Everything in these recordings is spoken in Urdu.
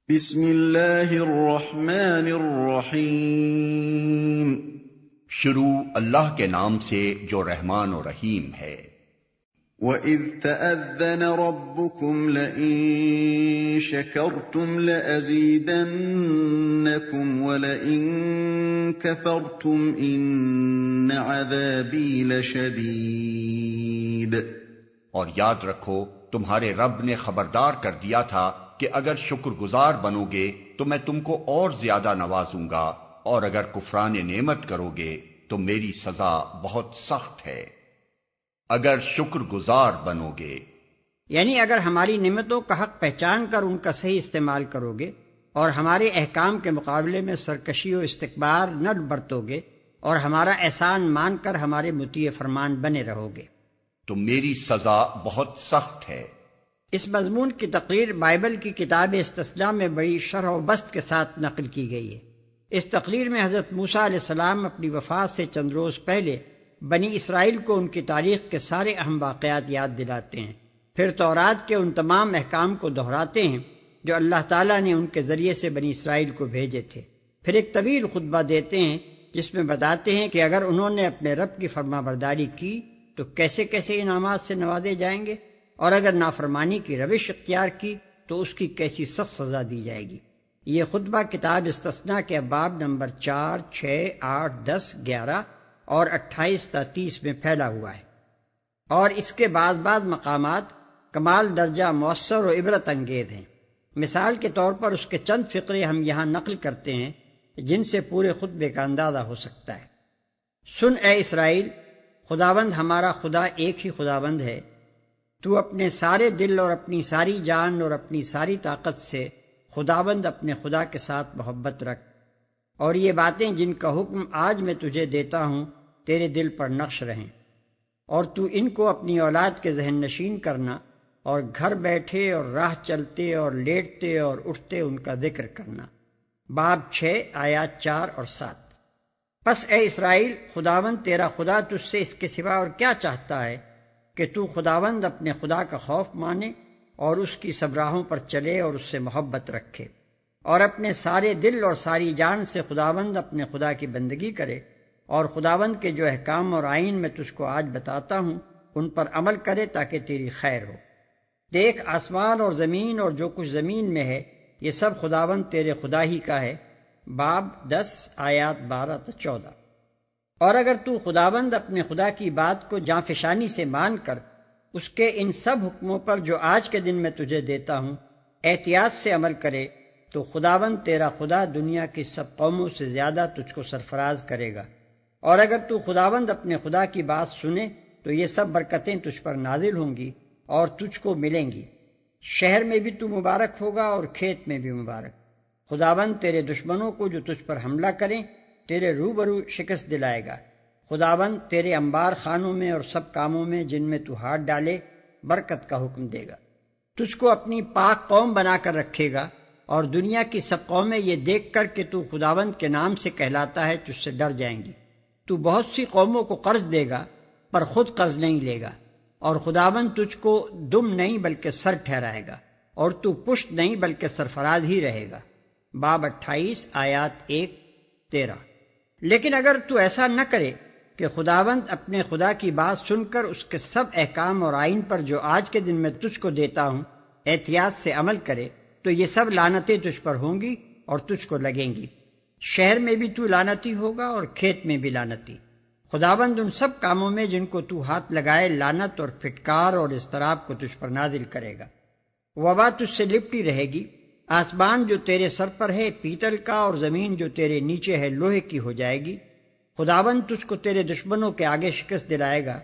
بسم اللہ الرحمن الرحیم۔ شروع اللہ کے نام سے جو رحمان و رحیم ہے۔ وَإِذْ تَأَذَّنَ رَبُّكُمْ لَئِن شَكَرْتُمْ لَأَزِيدَنَّكُمْ وَلَئِن كَفَرْتُمْ إِنَّ عَذَابِي لَشَدِيدٌ۔ اور یاد رکھو تمہارے رب نے خبردار کر دیا تھا کہ اگر شکر گزار بنو گے تو میں تم کو اور زیادہ نوازوں گا، اور اگر کفران نعمت کرو گے تو میری سزا بہت سخت ہے۔ اگر شکر گزار بنو گے یعنی اگر ہماری نعمتوں کا حق پہچان کر ان کا صحیح استعمال کرو گے اور ہمارے احکام کے مقابلے میں سرکشی و استکبار نہ برتو گے اور ہمارا احسان مان کر ہمارے مطیع فرمان بنے رہو گے تو میری سزا بہت سخت ہے۔ اس مضمون کی تقریر بائبل کی کتاب استثناء میں بڑی شرح و بسط کے ساتھ نقل کی گئی ہے۔ اس تقریر میں حضرت موسیٰ علیہ السلام اپنی وفات سے چند روز پہلے بنی اسرائیل کو ان کی تاریخ کے سارے اہم واقعات یاد دلاتے ہیں، پھر تورات کے ان تمام احکام کو دہراتے ہیں جو اللہ تعالیٰ نے ان کے ذریعے سے بنی اسرائیل کو بھیجے تھے، پھر ایک طویل خطبہ دیتے ہیں جس میں بتاتے ہیں کہ اگر انہوں نے اپنے رب کی فرما برداری کی تو کیسے کیسے انعامات سے نوازے جائیں گے، اور اگر نافرمانی کی روش اختیار کی تو اس کی کیسی سخت سزا دی جائے گی۔ یہ خطبہ کتاب استثناء کے ابواب نمبر 4، 6، 8، 10، 11 اور 28 تا 30 میں پھیلا ہوا ہے، اور اس کے بعض مقامات کمال درجہ مؤثر و عبرت انگیز ہیں۔ مثال کے طور پر اس کے چند فقرے ہم یہاں نقل کرتے ہیں جن سے پورے خطبے کا اندازہ ہو سکتا ہے۔ سن اے اسرائیل، خداوند ہمارا خدا ایک ہی خداوند ہے۔ تو اپنے سارے دل اور اپنی ساری جان اور اپنی ساری طاقت سے خداوند اپنے خدا کے ساتھ محبت رکھ، اور یہ باتیں جن کا حکم آج میں تجھے دیتا ہوں تیرے دل پر نقش رہیں، اور تو ان کو اپنی اولاد کے ذہن نشین کرنا، اور گھر بیٹھے اور راہ چلتے اور لیٹتے اور اٹھتے ان کا ذکر کرنا۔ باب 6 آیات 4 اور 7۔ پس اے اسرائیل، خداوند تیرا خدا تجھ سے اس کے سوا اور کیا چاہتا ہے کہ تو خداوند اپنے خدا کا خوف مانے اور اس کی سب راہوں پر چلے اور اس سے محبت رکھے، اور اپنے سارے دل اور ساری جان سے خداوند اپنے خدا کی بندگی کرے، اور خداوند کے جو احکام اور آئین میں تجھ کو آج بتاتا ہوں ان پر عمل کرے تاکہ تیری خیر ہو۔ دیکھ، آسمان اور زمین اور جو کچھ زمین میں ہے یہ سب خداوند تیرے خدا ہی کا ہے۔ باب 10 آیات 12 تا 14۔ اور اگر تو خداوند اپنے خدا کی بات کو جانفشانی سے مان کر اس کے ان سب حکموں پر جو آج کے دن میں تجھے دیتا ہوں احتیاط سے عمل کرے تو خداوند تیرا خدا دنیا کی سب قوموں سے زیادہ تجھ کو سرفراز کرے گا۔ اور اگر تو خداوند اپنے خدا کی بات سنے تو یہ سب برکتیں تجھ پر نازل ہوں گی اور تجھ کو ملیں گی۔ شہر میں بھی تو مبارک ہوگا اور کھیت میں بھی مبارک۔ خداوند تیرے دشمنوں کو جو تجھ پر حملہ کریں تیرے روبرو شکست دلائے گا۔ خداوند تیرے انبار خانوں میں اور سب کاموں میں جن میں تو ہاتھ ڈالے برکت کا حکم دے گا۔ تجھ کو اپنی پاک قوم بنا کر رکھے گا، اور دنیا کی سب قومیں یہ دیکھ کر کہ تو خداوند کے نام سے کہلاتا ہے تجھ سے ڈر جائیں گی۔ تو بہت سی قوموں کو قرض دے گا پر خود قرض نہیں لے گا، اور خداوند تجھ کو دم نہیں بلکہ سر ٹھہرائے گا، اور تو پشت نہیں بلکہ سرفراز ہی رہے گا۔ باب 28 آیات 1-13۔ لیکن اگر تو ایسا نہ کرے کہ خداوند اپنے خدا کی بات سن کر اس کے سب احکام اور آئین پر جو آج کے دن میں تجھ کو دیتا ہوں احتیاط سے عمل کرے تو یہ سب لعنتیں تجھ پر ہوں گی اور تجھ کو لگیں گی۔ شہر میں بھی تو لعنتی ہوگا اور کھیت میں بھی لعنتی۔ خداوند ان سب کاموں میں جن کو تو ہاتھ لگائے لعنت اور پھٹکار اور اضطراب کو تجھ پر نازل کرے گا۔ وبا تجھ سے لپٹی رہے گی، آسمان جو تیرے سر پر ہے پیتل کا اور زمین جو تیرے نیچے ہے لوہے کی ہو جائے گی۔ خداوند تجھ کو تیرے دشمنوں کے آگے شکست دلائے گا۔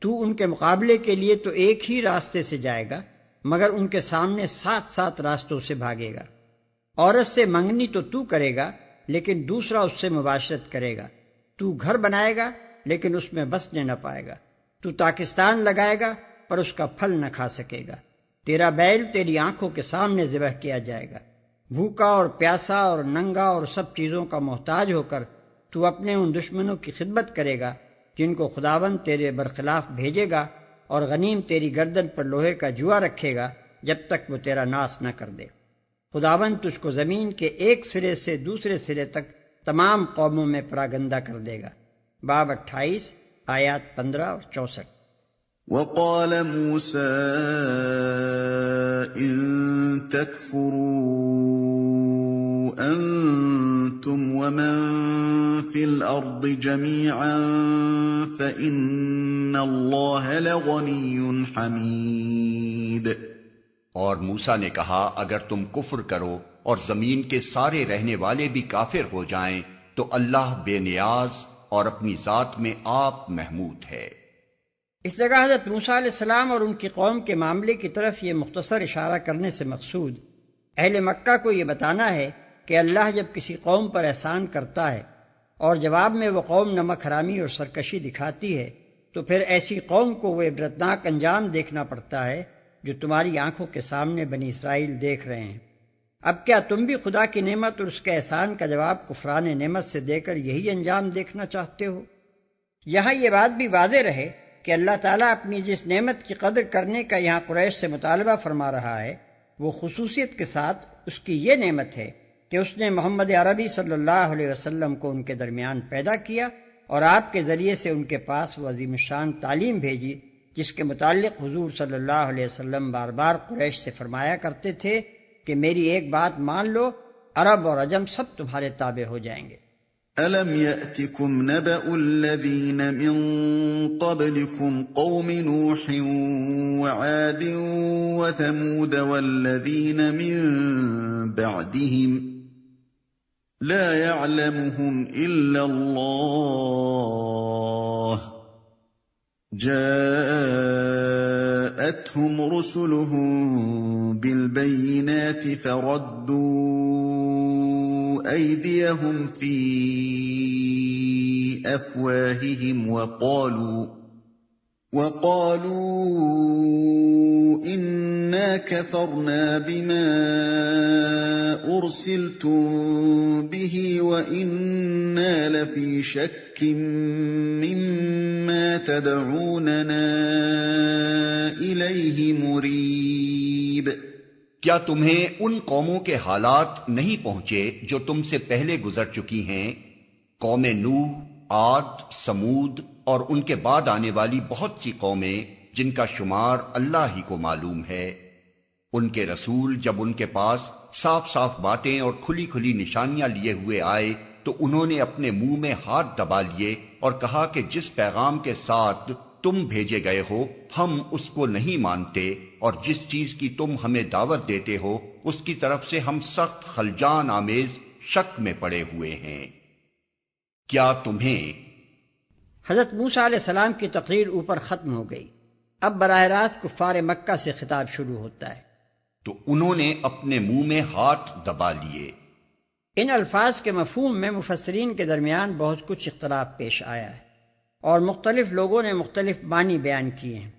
تو ان کے مقابلے کے لیے تو ایک ہی راستے سے جائے گا مگر ان کے سامنے 7 راستوں سے بھاگے گا۔ عورت سے منگنی تو کرے گا لیکن دوسرا اس سے مباشرت کرے گا۔ تو گھر بنائے گا لیکن اس میں بسنے نہ پائے گا۔ تو تاکستان لگائے گا پر اس کا پھل نہ کھا سکے گا۔ تیرا بیل تیری آنکھوں کے سامنے ذبح کیا جائے گا۔ بھوکا اور پیاسا اور ننگا اور سب چیزوں کا محتاج ہو کر تو اپنے ان دشمنوں کی خدمت کرے گا جن کو خداوند تیرے برخلاف بھیجے گا، اور غنیم تیری گردن پر لوہے کا جوا رکھے گا جب تک وہ تیرا ناس نہ کر دے۔ خداوند تجھ کو زمین کے ایک سرے سے دوسرے سرے تک تمام قوموں میں پراگندہ کر دے گا۔ باب 28 آیات 15 اور 64۔ وقال موسى إن تكفروا أنتم ومن في الأرض جميعا فإن الله لغني حميد۔ اور موسیٰ نے کہا اگر تم کفر کرو اور زمین کے سارے رہنے والے بھی کافر ہو جائیں تو اللہ بے نیاز اور اپنی ذات میں آپ محمود ہے۔ اس جگہ حضرت موسیٰ علیہ السلام اور ان کی قوم کے معاملے کی طرف یہ مختصر اشارہ کرنے سے مقصود اہل مکہ کو یہ بتانا ہے کہ اللہ جب کسی قوم پر احسان کرتا ہے اور جواب میں وہ قوم نمک حرامی اور سرکشی دکھاتی ہے تو پھر ایسی قوم کو وہ عبرتناک انجام دیکھنا پڑتا ہے جو تمہاری آنکھوں کے سامنے بنی اسرائیل دیکھ رہے ہیں۔ اب کیا تم بھی خدا کی نعمت اور اس کے احسان کا جواب کفران نعمت سے دے کر یہی انجام دیکھنا چاہتے ہو؟ یہاں یہ بات بھی واضح رہے کہ اللہ تعالیٰ اپنی جس نعمت کی قدر کرنے کا یہاں قریش سے مطالبہ فرما رہا ہے وہ خصوصیت کے ساتھ اس کی یہ نعمت ہے کہ اس نے محمد عربی صلی اللہ علیہ وسلم کو ان کے درمیان پیدا کیا اور آپ کے ذریعے سے ان کے پاس وہ عظیم الشان تعلیم بھیجی جس کے متعلق حضور صلی اللہ علیہ وسلم بار بار قریش سے فرمایا کرتے تھے کہ میری ایک بات مان لو، عرب اور عجم سب تمہارے تابع ہو جائیں گے۔ أَلَمْ يَأْتِكُمْ نَبَأُ الَّذِينَ مِن قَبْلِكُمْ قَوْمِ نُوحٍ وَعَادٍ وَثَمُودَ وَالَّذِينَ مِن بَعْدِهِمْ لَا يَعْلَمُهُمْ إِلَّا اللَّهُ جاءتهم رسلهم بالبينات فردوا أيديهم في أفواههم وقالوا إنا كفرنا بما أرسلتم به وإنا لفي شك مما تدعوننا إليه مريب۔ کیا تمہیں ان قوموں کے حالات نہیں پہنچے جو تم سے پہلے گزر چکی ہیں؟ قوم نوح، عاد، سمود اور ان کے بعد آنے والی بہت سی قومیں جن کا شمار اللہ ہی کو معلوم ہے۔ ان کے رسول جب ان کے پاس صاف صاف باتیں اور کھلی کھلی نشانیاں لیے ہوئے آئے تو انہوں نے اپنے منہ میں ہاتھ دبا لیے اور کہا کہ جس پیغام کے ساتھ تم بھیجے گئے ہو ہم اس کو نہیں مانتے، اور جس چیز کی تم ہمیں دعوت دیتے ہو اس کی طرف سے ہم سخت خلجان آمیز شک میں پڑے ہوئے ہیں۔ کیا تمہیں حضرت موسیٰ علیہ السلام کی تقریر اوپر ختم ہو گئی، اب براہ راست کفار مکہ سے خطاب شروع ہوتا ہے۔ تو انہوں نے اپنے منہ میں ہاتھ دبا لیے۔ ان الفاظ کے مفہوم میں مفسرین کے درمیان بہت کچھ اختلاف پیش آیا ہے اور مختلف لوگوں نے مختلف معنی بیان کیے ہیں۔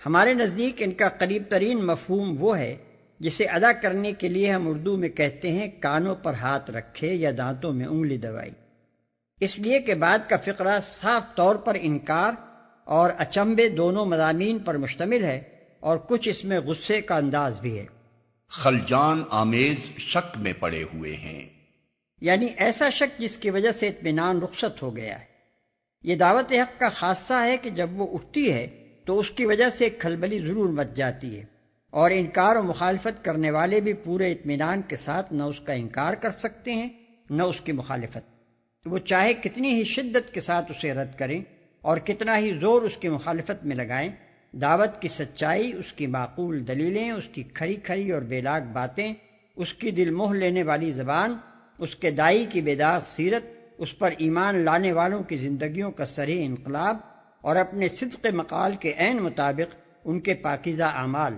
ہمارے نزدیک ان کا قریب ترین مفہوم وہ ہے جسے ادا کرنے کے لیے ہم اردو میں کہتے ہیں کانوں پر ہاتھ رکھے یا دانتوں میں انگلی دبائی، اس لیے کہ بعد کا فقرہ صاف طور پر انکار اور اچنبے دونوں مضامین پر مشتمل ہے اور کچھ اس میں غصے کا انداز بھی ہے۔ خلجان آمیز شک میں پڑے ہوئے ہیں، یعنی ایسا شک جس کی وجہ سے اطمینان رخصت ہو گیا ہے۔ یہ دعوت حق کا خاصہ ہے کہ جب وہ اٹھتی ہے تو اس کی وجہ سے ایک کھلبلی ضرور مچ جاتی ہے، اور انکار و مخالفت کرنے والے بھی پورے اطمینان کے ساتھ نہ اس کا انکار کر سکتے ہیں نہ اس کی مخالفت۔ وہ چاہے کتنی ہی شدت کے ساتھ اسے رد کریں اور کتنا ہی زور اس کی مخالفت میں لگائیں، دعوت کی سچائی، اس کی معقول دلیلیں، اس کی کھری کھری اور بے لاگ باتیں، اس کی دل موہ لینے والی زبان، اس کے دائی کی بے داغ سیرت، اس پر ایمان لانے والوں کی زندگیوں کا سریع انقلاب اور اپنے صدق مقال کے عین مطابق ان کے پاکیزہ اعمال،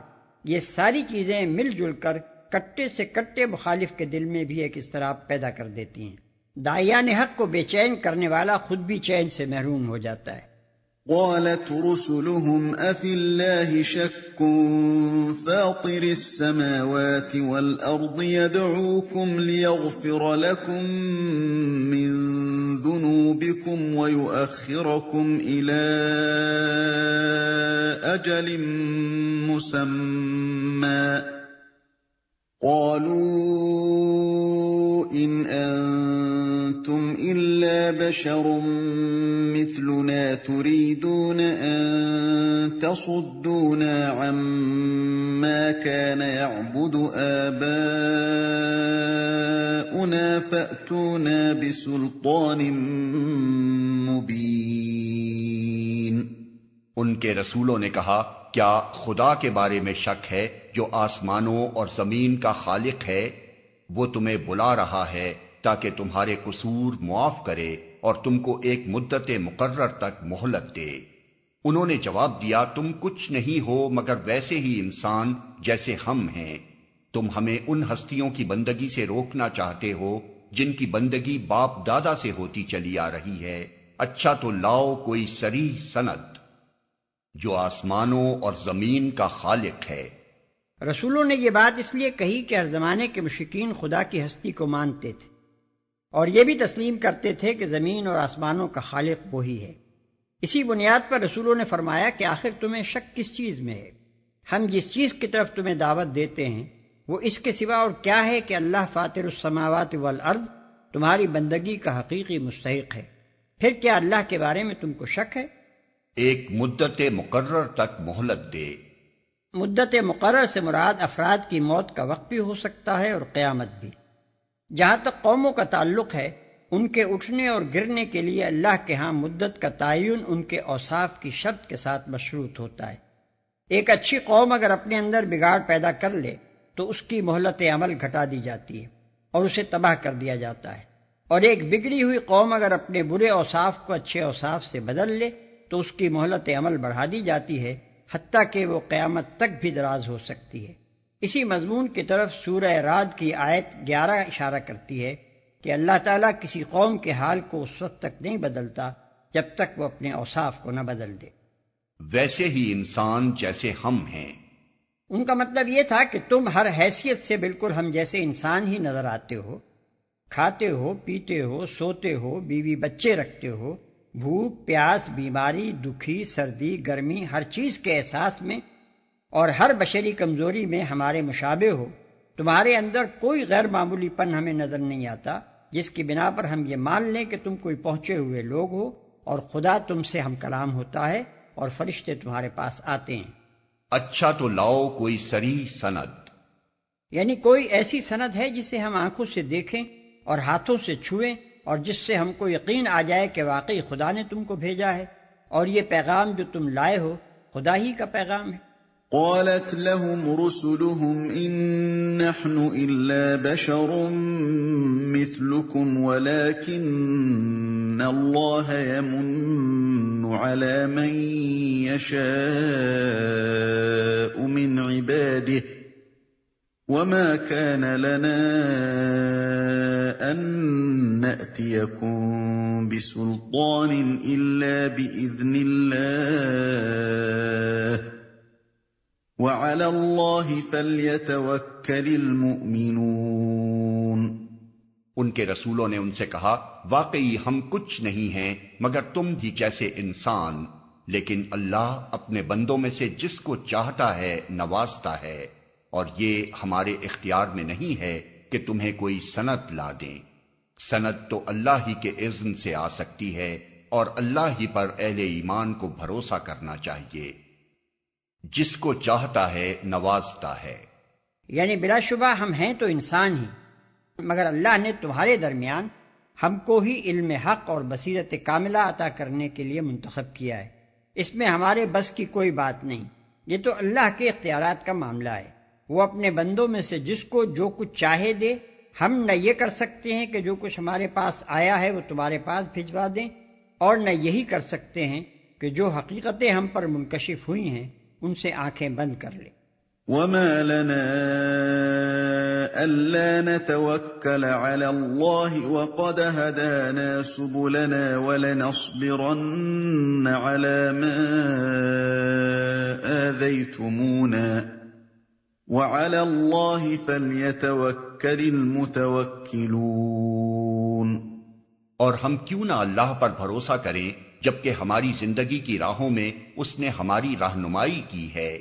یہ ساری چیزیں مل جل کر کٹے سے کٹے مخالف کے دل میں بھی ایک اضطراب پیدا کر دیتی ہیں۔ داعیان حق کو بے چین کرنے والا خود بھی چین سے محروم ہو جاتا ہے۔ قالت رسلهم أفي الله شك فاطر السماوات والأرض يدعوكم ليغفر لكم من ذنوبكم ويؤخركم إلى أجل مسمى قالوا إن أنتم إلا بشر مثلنا تريدون أن تصدونا عما كان يعبد آباؤنا فأتونا بسلطان مبين۔ ان کے رسولوں نے کہا کیا خدا کے بارے میں شک ہے جو آسمانوں اور زمین کا خالق ہے؟ وہ تمہیں بلا رہا ہے تاکہ تمہارے قصور معاف کرے اور تم کو ایک مدت مقرر تک مہلت دے۔ انہوں نے جواب دیا تم کچھ نہیں ہو مگر ویسے ہی انسان جیسے ہم ہیں۔ تم ہمیں ان ہستیوں کی بندگی سے روکنا چاہتے ہو جن کی بندگی باپ دادا سے ہوتی چلی آ رہی ہے۔ اچھا تو لاؤ کوئی صریح سند جو آسمانوں اور زمین کا خالق ہے۔ رسولوں نے یہ بات اس لیے کہی کہ ہر زمانے کے مشرکین خدا کی ہستی کو مانتے تھے اور یہ بھی تسلیم کرتے تھے کہ زمین اور آسمانوں کا خالق وہی ہے۔ اسی بنیاد پر رسولوں نے فرمایا کہ آخر تمہیں شک کس چیز میں ہے؟ ہم جس چیز کی طرف تمہیں دعوت دیتے ہیں وہ اس کے سوا اور کیا ہے کہ اللہ فاطر السماوات والارض تمہاری بندگی کا حقیقی مستحق ہے۔ پھر کیا اللہ کے بارے میں تم کو شک ہے؟ ایک مدت مقرر تک مہلت دے۔ مدت مقرر سے مراد افراد کی موت کا وقت بھی ہو سکتا ہے اور قیامت بھی۔ جہاں تک قوموں کا تعلق ہے ان کے اٹھنے اور گرنے کے لیے اللہ کے ہاں مدت کا تعین ان کے اوصاف کی شرط کے ساتھ مشروط ہوتا ہے۔ ایک اچھی قوم اگر اپنے اندر بگاڑ پیدا کر لے تو اس کی مہلت عمل گھٹا دی جاتی ہے اور اسے تباہ کر دیا جاتا ہے، اور ایک بگڑی ہوئی قوم اگر اپنے برے اوصاف کو اچھے اوصاف سے بدل لے تو اس کی مہلت عمل بڑھا دی جاتی ہے، حتیٰ کہ وہ قیامت تک بھی دراز ہو سکتی ہے۔ اسی مضمون کی طرف سورہ رعد کی آیت 11 اشارہ کرتی ہے کہ اللہ تعالیٰ کسی قوم کے حال کو اس وقت تک نہیں بدلتا جب تک وہ اپنے اوصاف کو نہ بدل دے۔ ویسے ہی انسان جیسے ہم ہیں۔ ان کا مطلب یہ تھا کہ تم ہر حیثیت سے بالکل ہم جیسے انسان ہی نظر آتے ہو، کھاتے ہو، پیتے ہو، سوتے ہو، بیوی بچے رکھتے ہو، بھوک پیاس، بیماری، دکھی، سردی، گرمی، ہر چیز کے احساس میں اور ہر بشری کمزوری میں ہمارے مشابہ ہو۔ تمہارے اندر کوئی غیر معمولی پن ہمیں نظر نہیں آتا جس کی بنا پر ہم یہ مان لیں کہ تم کوئی پہنچے ہوئے لوگ ہو اور خدا تم سے ہم کلام ہوتا ہے اور فرشتے تمہارے پاس آتے ہیں۔ اچھا تو لاؤ کوئی صریح سند، یعنی کوئی ایسی سند ہے جسے ہم آنکھوں سے دیکھیں اور ہاتھوں سے چھوئیں اور جس سے ہم کو یقین آ جائے کہ واقعی خدا نے تم کو بھیجا ہے اور یہ پیغام جو تم لائے ہو خدا ہی کا پیغام ہے۔ قالت لهم رسلهم إن نحن إلا بشر مثلكم ولكن الله يمن على من يشاء من عباده وما كان لنا أن نأتيكم بسلطان إلا بإذن الله وعلى الله فليتوكل المؤمنون۔ ان کے رسولوں نے ان سے کہا واقعی ہم کچھ نہیں ہیں مگر تم ہی جیسے انسان، لیکن اللہ اپنے بندوں میں سے جس کو چاہتا ہے نوازتا ہے، اور یہ ہمارے اختیار میں نہیں ہے کہ تمہیں کوئی سند لا دیں۔ سند تو اللہ ہی کے اذن سے آ سکتی ہے اور اللہ ہی پر اہل ایمان کو بھروسہ کرنا چاہیے، جس کو چاہتا ہے نوازتا ہے۔ یعنی بلا شبہ ہم ہیں تو انسان ہی، مگر اللہ نے تمہارے درمیان ہم کو ہی علم حق اور بصیرت کاملہ عطا کرنے کے لیے منتخب کیا ہے۔ اس میں ہمارے بس کی کوئی بات نہیں، یہ تو اللہ کے اختیارات کا معاملہ ہے۔ وہ اپنے بندوں میں سے جس کو جو کچھ چاہے دے۔ ہم نہ یہ کر سکتے ہیں کہ جو کچھ ہمارے پاس آیا ہے وہ تمہارے پاس بھجوا دیں، اور نہ یہی کر سکتے ہیں کہ جو حقیقتیں ہم پر منکشف ہوئی ہیں ان سے آنکھیں بند کر لیں۔ وما لنا ألا نتوكل على الله وقد هدانا سبلنا ولنصبرن على ما آذيتمونا وعلى الله فليتوكل المتوكلون۔ اور ہم کیوں نہ اللہ پر بھروسہ کریں جبکہ ہماری زندگی کی راہوں میں اس نے ہماری رہنمائی کی ہے۔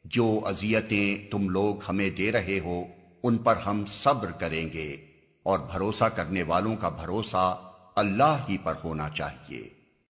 جو اذیتیں تم لوگ ہمیں دے رہے ہو ان پر ہم صبر کریں گے، اور بھروسہ کرنے والوں کا بھروسہ اللہ ہی پر ہونا چاہیے۔